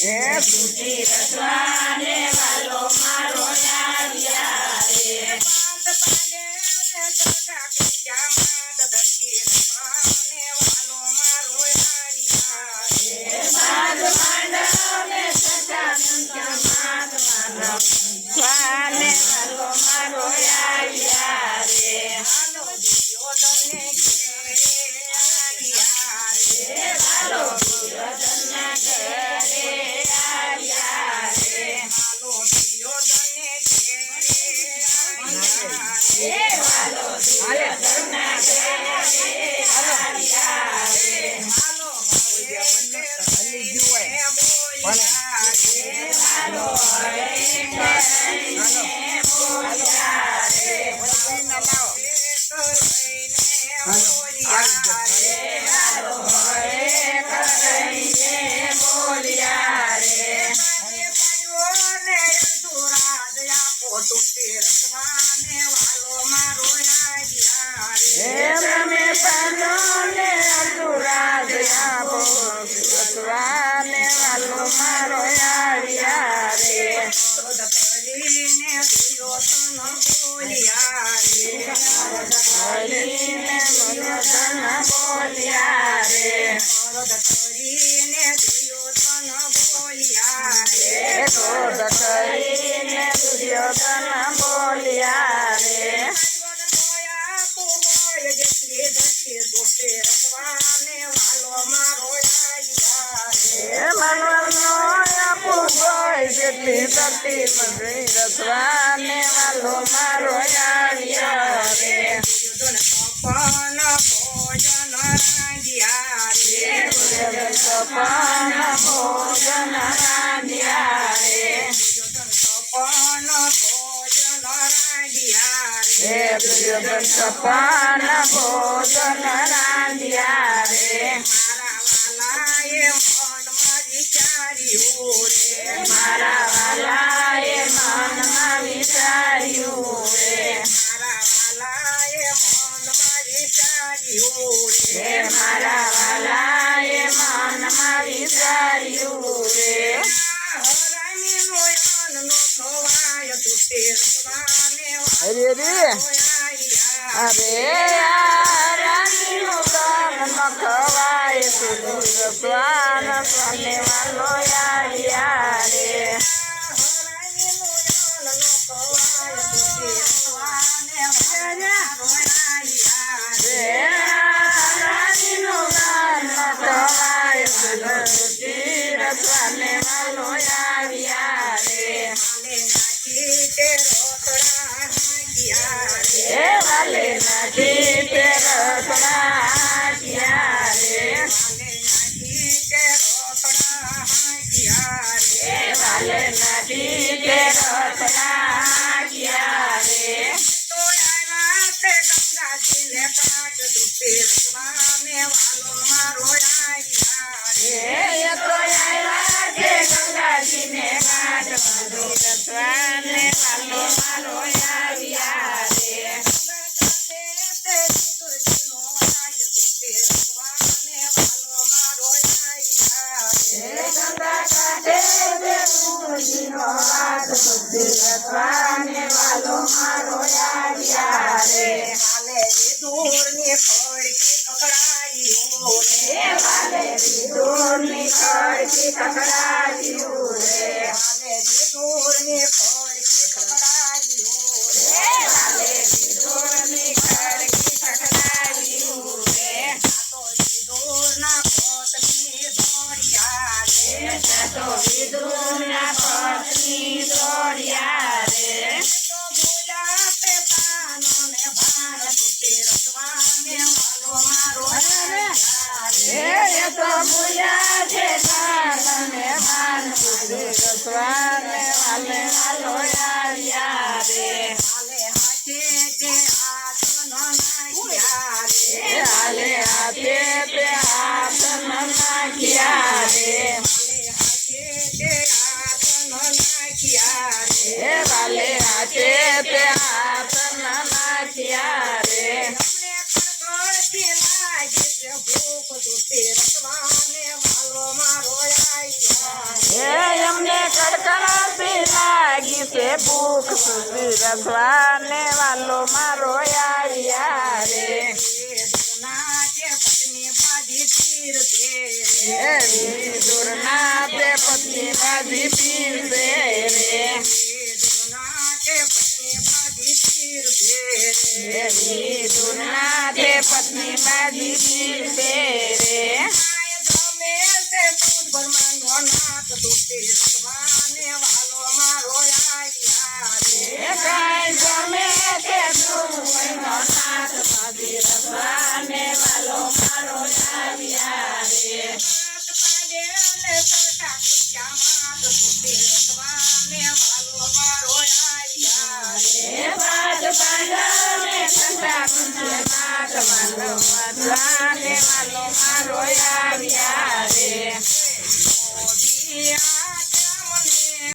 એ તુલસી રસવાને વાલો મારો આવ્યા રે પાંચ પાંડે સખા કીધા માત ધરતી રસવાને વાલો મારો આવ્યા રે પાંચ પાંડવે સખા કીધા માત મારો સ્વાને વાલો મારો આવ્યા રે હાલો દુર્યોધને ઘેરે આવ્યા રે હાલો દુર્યોધને ઘેરે આવ્યા રે હાલો દુર્યોધને ઘેરે આવ્યા રે હાલો દુર્યોધને ઘેરે આવ્યા રે હાલો હલી ગયું બોલ્યા રે હાલો હરે બોલ્યા રે રસવાને વાલો મારો આવ્યા રે સપન ભોજન રાંધ્યા રે સપન ભોજન રાંધ્યા રે સપન ભોજન રાંધ્યા રે સપન ભોજન રાંધ્યા રે મારા વાલાએ મનમાં વિચાર્યું રે મારા વાલાએ મનમાં વિચાર્યું રે મારા વાલાએ મનમાં વિચાર્યું રે મારા વાલાએ મનમાં વિચાર્યું રે હરામીનો અન્નનો ખવાય તૂટે રસવાને અરે રાણીનો અન્નનો ખવાય તૂટે રસવાને સ્વાને વાલો આવ્યા રે ભૂખ તૂટે રસવાને વાલો મારો એમને કડકડાતી લાગી છે ભૂખ સુધી રસવાને વાલો મારો આવ્યા રે દૂરના તે પત્ની ભાજી પીરસે રે દૂરના તે પત્ની ભાજી પીરસે રે કાંઈ ગમે